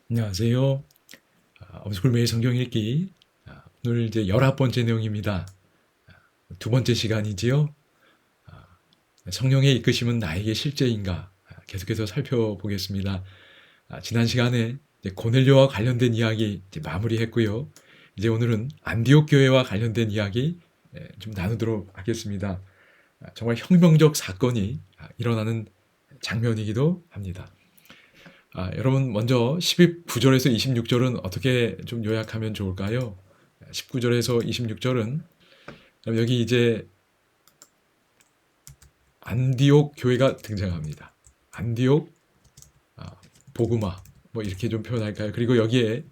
안녕하세요. 엄스쿨 매일 성경 읽기. 오늘 이제 19번째 내용입니다. 두 번째 시간이지요. 성령의 이끄심은 나에게 실제인가? 계속해서 살펴보겠습니다. 지난 시간에 이제 고넬료와 관련된 이야기 이제 마무리했고요. 이제 오늘은 안디옥 교회와 관련된 이야기 좀 나누도록 하겠습니다. 정말 혁명적 사건이 일어나는 장면이기도 합니다. 여러분 먼저 19절에서 26절은 어떻게 좀 요약하면 좋을까요? 19절에서 26절은 여기 이제 안디옥 교회가 등장합니다. 안디옥 보그마 뭐 이렇게 좀 표현할까요? 그리고 여기에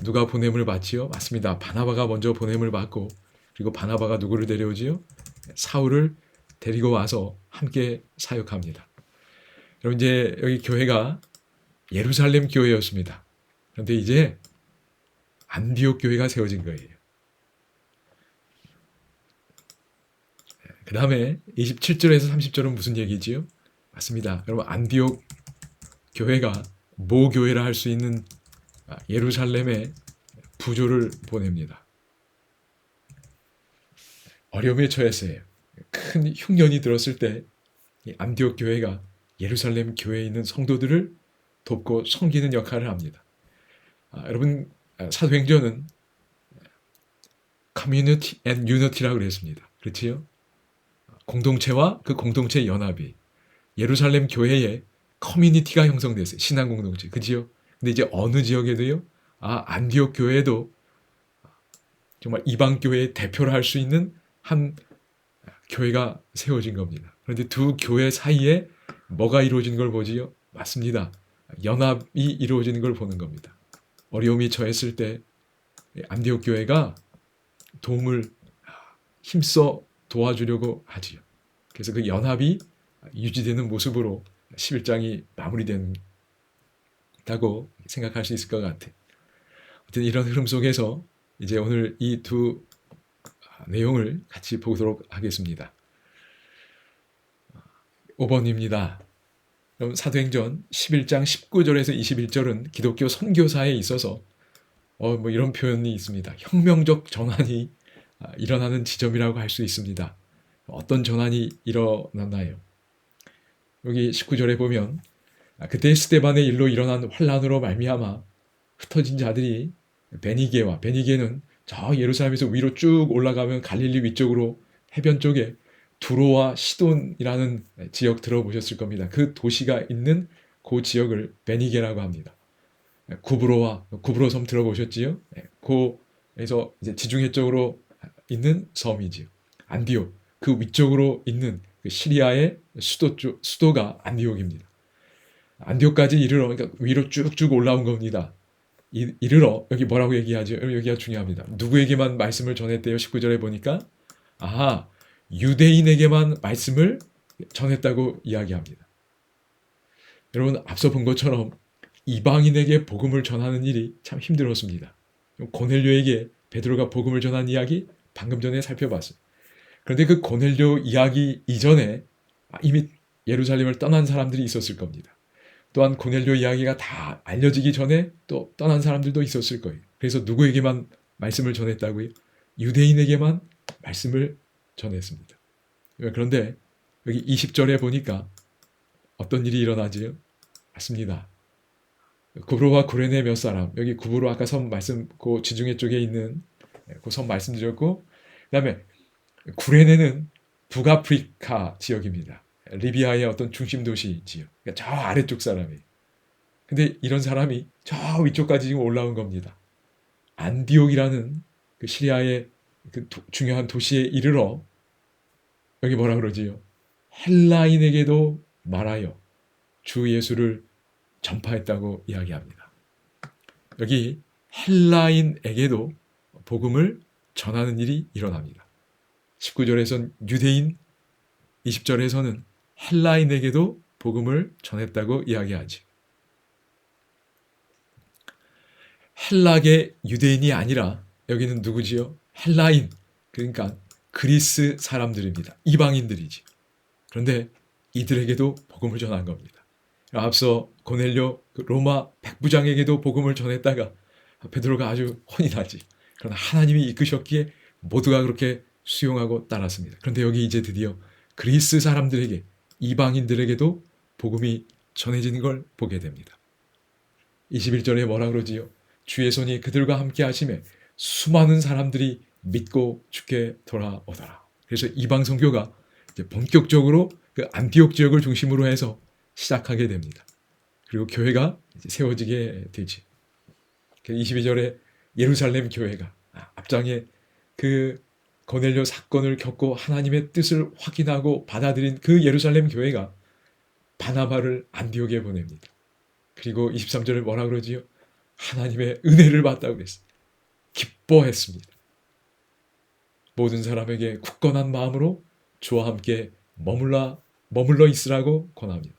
누가 보냄을 받지요? 맞습니다. 바나바가 먼저 보냄을 받고 그리고 바나바가 누구를 데려오지요? 사울을 데리고 와서 함께 사역합니다. 여러분 이제 여기 교회가 예루살렘 교회였습니다. 그런데 이제 안디옥 교회가 세워진 거예요. 그 다음에 27절에서 30절은 무슨 얘기지요? 맞습니다. 여러분 안디옥 교회가 모교회라 할 수 있는 예루살렘에 부조를 보냅니다. 어려움에 처했어요. 큰 흉년이 들었을 때 안디옥 교회가 예루살렘 교회에 있는 성도들을 돕고 섬기는 역할을 합니다. 여러분 사도행전은 커뮤니티 앤 유니티라고 그랬습니다. 그렇지요? 공동체와 그 공동체 연합이 예루살렘 교회에 커뮤니티가 형성됐어요. 신앙 공동체. 그지요? 근데 이제 어느 지역에도요? 안디옥 교회에도 정말 이방 교회의 대표를 할 수 있는 한 교회가 세워진 겁니다. 그런데 두 교회 사이에 뭐가 이루어진 걸 보지요? 맞습니다. 연합이 이루어지는 걸 보는 겁니다. 어려움이 처했을 때 안디옥 교회가 도움을 힘써 도와주려고 하지요. 그래서 그 연합이 유지되는 모습으로 11장이 마무리된다고 생각할 수 있을 것 같아요. 어쨌든 이런 흐름 속에서 이제 오늘 이 두 내용을 같이 보도록 하겠습니다. 5번입니다. 그럼 사도행전 11장 19절에서 21절은 기독교 선교사에 있어서 뭐 이런 표현이 있습니다. 혁명적 전환이 일어나는 지점이라고 할 수 있습니다. 어떤 전환이 일어났나요? 여기 19절에 보면 그때 스데반의 일로 일어난 환란으로 말미암아 흩어진 자들이 베니게는 저 예루살렘에서 위로 쭉 올라가면 갈릴리 위쪽으로 해변 쪽에 두로와 시돈이라는 지역 들어보셨을 겁니다. 그 도시가 있는 그 지역을 베니게라고 합니다. 구브로 섬 들어보셨지요? 그에서 이제 지중해 쪽으로 있는 섬이지요. 안디옥 그 위쪽으로 있는 그 시리아의 수도가 안디옥입니다. 안디옥까지 이르러 그러니까 위로 쭉쭉 올라온 겁니다. 이르러 여기 뭐라고 얘기하죠? 여기가 중요합니다. 누구에게만 말씀을 전했대요? 19절에 보니까 유대인에게만 말씀을 전했다고 이야기합니다. 여러분 앞서 본 것처럼 이방인에게 복음을 전하는 일이 참 힘들었습니다. 고넬료에게 베드로가 복음을 전한 이야기 방금 전에 살펴봤어요. 그런데 그 고넬료 이야기 이전에 이미 예루살렘을 떠난 사람들이 있었을 겁니다. 또한 고넬료 이야기가 다 알려지기 전에 또 떠난 사람들도 있었을 거예요. 그래서 누구에게만 말씀을 전했다고요? 유대인에게만 말씀을 전했습니다. 그런데 여기 20절에 보니까 어떤 일이 일어나지요? 맞습니다. 구브로와 구레네 몇 사람, 여기 구브로 아까 섬 말씀, 그 지중해 쪽에 있는 그 섬 말씀드렸고, 그 다음에 구레네는 북아프리카 지역입니다. 리비아의 어떤 중심 도시지요. 그러니까 저 아래쪽 사람이에요. 근데 이런 사람이 저 위쪽까지 지금 올라온 겁니다. 안디옥이라는 그 시리아의 그 중요한 도시에 이르러 여기 뭐라 그러지요? 헬라인에게도 말하여 주 예수를 전파했다고 이야기합니다. 여기 헬라인에게도 복음을 전하는 일이 일어납니다. 19절에서는 유대인, 20절에서는 헬라인에게도 복음을 전했다고 이야기하지. 헬락의 유대인이 아니라 여기는 누구지요? 헬라인, 그러니까 그리스 사람들입니다. 이방인들이지. 그런데 이들에게도 복음을 전한 겁니다. 앞서 고넬료 그 로마 백부장에게도 복음을 전했다가 베드로가 아주 혼이 나지. 그러나 하나님이 이끄셨기에 모두가 그렇게 수용하고 따랐습니다. 그런데 여기 이제 드디어 그리스 사람들에게, 이방인들에게도 복음이 전해지는 걸 보게 됩니다. 21절에 뭐라 그러지요? 주의 손이 그들과 함께 하심에 수많은 사람들이 믿고 주께 돌아오더라. 그래서 이방 선교가 이제 본격적으로 그 안디옥 지역을 중심으로 해서 시작하게 됩니다. 그리고 교회가 이제 세워지게 되지. 22절에 예루살렘 교회가 앞장에 그 고넬료 사건을 겪고 하나님의 뜻을 확인하고 받아들인 그 예루살렘 교회가 바나바를 안디옥에 보냅니다. 그리고 23절에 뭐라 그러지요? 하나님의 은혜를 받다고 그랬어요. 기뻐했습니다. 모든 사람에게 굳건한 마음으로 주와 함께 머물러 있으라고 권합니다.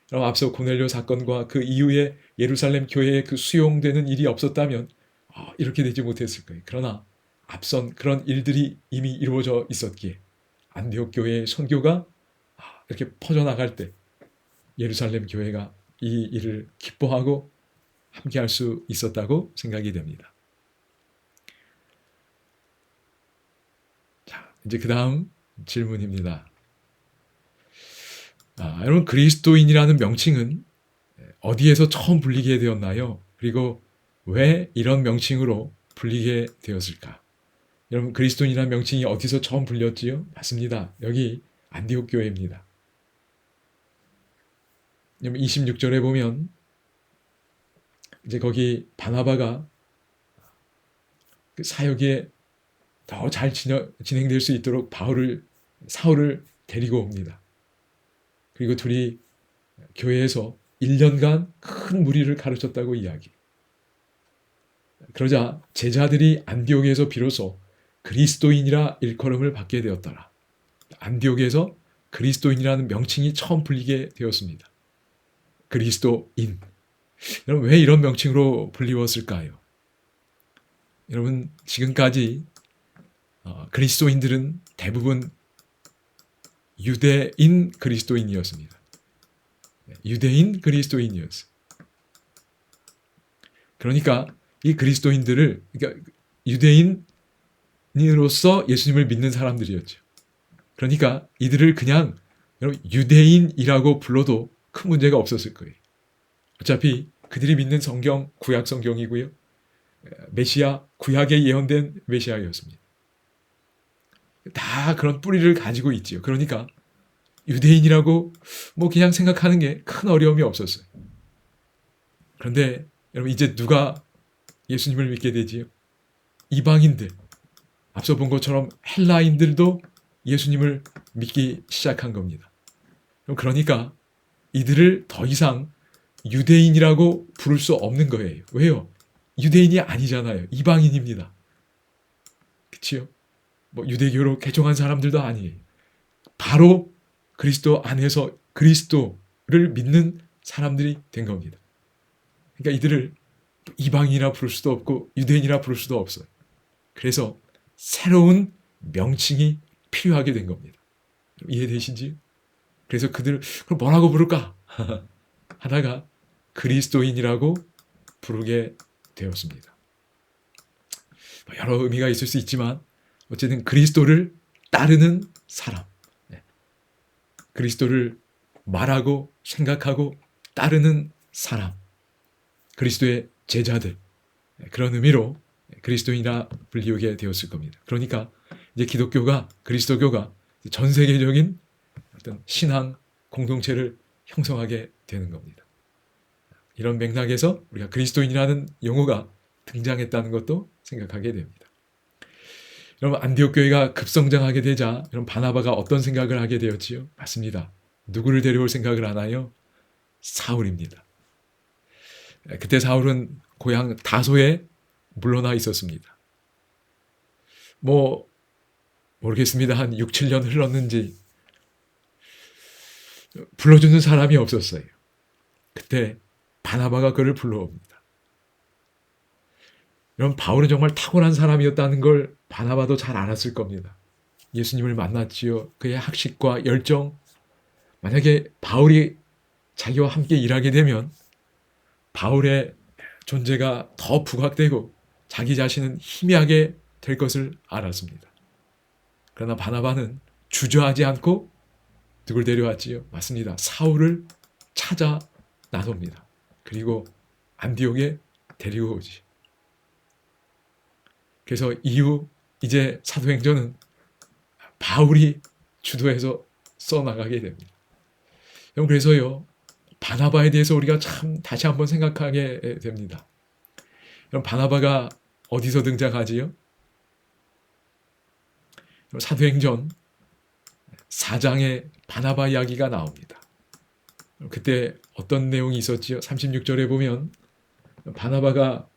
그럼 앞서 고넬료 사건과 그 이후에 예루살렘 교회에 그 수용되는 일이 없었다면 이렇게 되지 못했을 거예요. 그러나 앞선 그런 일들이 이미 이루어져 있었기에 안디옥 교회의 선교가 이렇게 퍼져나갈 때 예루살렘 교회가 이 일을 기뻐하고 함께할 수 있었다고 생각이 됩니다. 자, 이제 그 다음 질문입니다. 여러분, 그리스도인이라는 명칭은 어디에서 처음 불리게 되었나요? 그리고 왜 이런 명칭으로 불리게 되었을까? 여러분, 그리스도인이라는 명칭이 어디서 처음 불렸지요? 맞습니다. 여기 안디옥 교회입니다. 26절에 보면 이제 거기 바나바가 그 사역에 더 잘 진행될 수 있도록 사울을 데리고 옵니다. 그리고 둘이 교회에서 1년간 큰 무리를 가르쳤다고 이야기. 그러자 제자들이 안디옥에서 비로소 그리스도인이라 일컬음을 받게 되었더라. 안디옥에서 그리스도인이라는 명칭이 처음 불리게 되었습니다. 그리스도인. 여러분, 왜 이런 명칭으로 불리웠을까요? 여러분, 지금까지 그리스도인들은 대부분 유대인 그리스도인이었습니다. 유대인 그리스도인이었어요. 그러니까 이 그리스도인들을, 그러니까 유대인으로서 예수님을 믿는 사람들이었죠. 그러니까 이들을 그냥 여러분 유대인이라고 불러도 큰 문제가 없었을 거예요. 어차피 그들이 믿는 성경 구약 성경이고요. 메시아 구약에 예언된 메시아였습니다. 다 그런 뿌리를 가지고 있지요. 그러니까 유대인이라고 뭐 그냥 생각하는 게 큰 어려움이 없었어요. 그런데 여러분, 이제 누가 예수님을 믿게 되지요? 이방인들. 앞서 본 것처럼 헬라인들도 예수님을 믿기 시작한 겁니다. 그러니까 이들을 더 이상 유대인이라고 부를 수 없는 거예요. 왜요? 유대인이 아니잖아요. 이방인입니다. 그치요? 뭐 유대교로 개종한 사람들도 아니에요. 바로 그리스도 안에서 그리스도를 믿는 사람들이 된 겁니다. 그러니까 이들을 이방인이라 부를 수도 없고 유대인이라 부를 수도 없어요. 그래서 새로운 명칭이 필요하게 된 겁니다. 이해되신지요? 그래서 그걸 뭐라고 부를까? 하다가 그리스도인이라고 부르게 되었습니다. 여러 의미가 있을 수 있지만 어쨌든 그리스도를 따르는 사람, 그리스도를 말하고 생각하고 따르는 사람, 그리스도의 제자들, 그런 의미로 그리스도인이라 불리우게 되었을 겁니다. 그러니까 이제 그리스도교가 전 세계적인 어떤 신앙 공동체를 형성하게 되는 겁니다. 이런 맥락에서 우리가 그리스도인이라는 용어가 등장했다는 것도 생각하게 됩니다. 여러분, 안디옥 교회가 급성장하게 되자 여러분 바나바가 어떤 생각을 하게 되었지요? 맞습니다. 누구를 데려올 생각을 하나요? 사울입니다. 그때 사울은 고향 다소에 물러나 있었습니다. 모르겠습니다. 한 6, 7년 흘렀는지 불러주는 사람이 없었어요. 그때 바나바가 그를 불러옵니다. 여러분, 바울은 정말 탁월한 사람이었다는 걸 바나바도 잘 알았을 겁니다. 예수님을 만났지요. 그의 학식과 열정. 만약에 바울이 자기와 함께 일하게 되면 바울의 존재가 더 부각되고 자기 자신은 희미하게 될 것을 알았습니다. 그러나 바나바는 주저하지 않고 누굴 데려왔지요? 맞습니다. 사울을 찾아 나섭니다. 그리고 안디옥에 데리고 오지. 그래서 이후 이제 사도행전은 바울이 주도해서 써나가게 됩니다. 그래서요, 바나바에 대해서 우리가 참 다시 한번 생각하게 됩니다. 그럼 바나바가 어디서 등장하지요? 사도행전 4장에 바나바 이야기가 나옵니다. 그때 어떤 내용이 있었지요? 36절에 보면 바나바가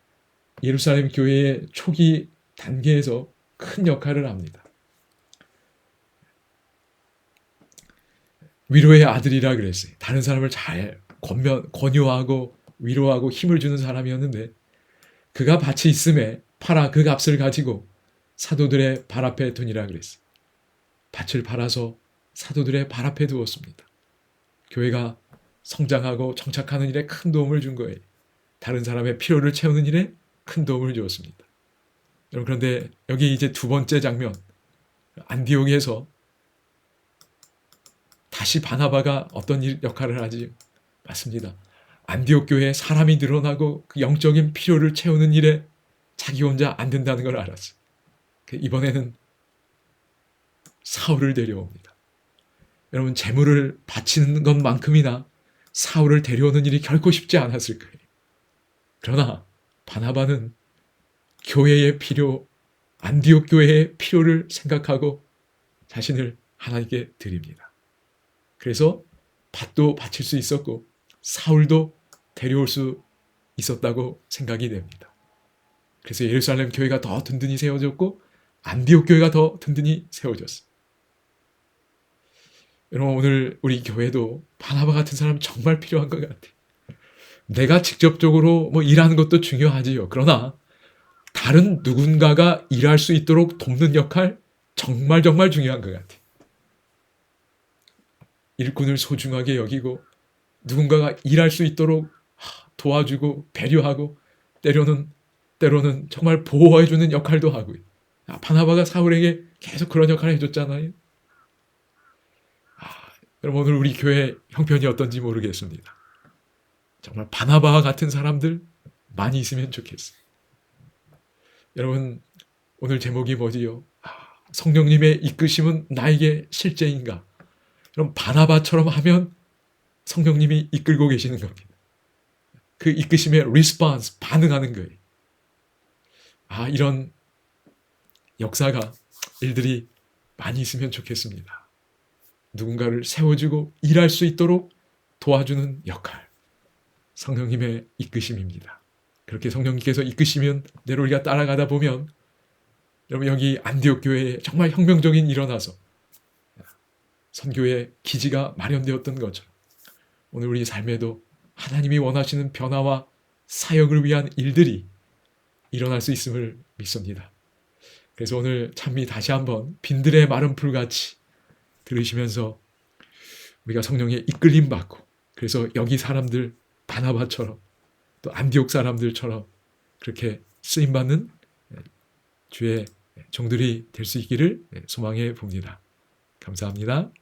예루살렘 교회의 초기 단계에서 큰 역할을 합니다. 위로의 아들이라 그랬어요. 다른 사람을 잘 권유하고 위로하고 힘을 주는 사람이었는데 그가 밭이 있음에 팔아 그 값을 가지고 사도들의 발 앞에 두니라 그랬어요. 밭을 팔아서 사도들의 발 앞에 두었습니다. 교회가 성장하고 정착하는 일에 큰 도움을 준 거예요. 다른 사람의 필요를 채우는 일에 큰 도움을 주었습니다. 여러분, 그런데 여기 이제 두 번째 장면, 안디옥에서 다시 바나바가 어떤 역할을 하지? 맞습니다. 안디옥 교회에 사람이 늘어나고 그 영적인 필요를 채우는 일에 자기 혼자 안 된다는 걸 알았어요. 이번에는 사울을 데려옵니다. 여러분, 재물을 바치는 것만큼이나 사울을 데려오는 일이 결코 쉽지 않았을 거예요. 그러나 바나바는 교회의 필요, 안디옥 교회의 필요를 생각하고 자신을 하나님께 드립니다. 그래서 밭도 바칠 수 있었고 사울도 데려올 수 있었다고 생각이 됩니다. 그래서 예루살렘 교회가 더 든든히 세워졌고 안디옥 교회가 더 든든히 세워졌어요. 여러분, 오늘 우리 교회도 바나바 같은 사람 정말 필요한 것 같아요. 내가 직접적으로 일하는 것도 중요하지요. 그러나 다른 누군가가 일할 수 있도록 돕는 역할 정말 중요한 것 같아요. 일꾼을 소중하게 여기고 누군가가 일할 수 있도록 도와주고 배려하고 때로는 정말 보호해주는 역할도 하고요. 바나바가 사울에게 계속 그런 역할을 해줬잖아요. 여러분, 오늘 우리 교회 형편이 어떤지 모르겠습니다. 정말 바나바와 같은 사람들 많이 있으면 좋겠어요. 여러분, 오늘 제목이 뭐지요? 성령님의 이끄심은 나에게 실제인가? 그럼 바나바처럼 하면 성령님이 이끌고 계시는 겁니다. 그 이끄심의 리스폰스, 반응하는 거예요. 이런 역사가, 일들이 많이 있으면 좋겠습니다. 누군가를 세워주고 일할 수 있도록 도와주는 역할, 성령님의 이끄심입니다. 그렇게 성령님께서 이끄시면 내로 우리가 따라가다 보면 여러분, 여기 안디옥 교회에 정말 혁명적인 일이 일어나서 선교의 기지가 마련되었던 것처럼 오늘 우리 삶에도 하나님이 원하시는 변화와 사역을 위한 일들이 일어날 수 있음을 믿습니다. 그래서 오늘 찬미 다시 한번 빈들의 마른 풀같이 들으시면서 우리가 성령의 이끌림 받고, 그래서 여기 사람들 바나바처럼 또 안디옥 사람들처럼 그렇게 쓰임받는 주의 종들이 될 수 있기를 소망해 봅니다. 감사합니다.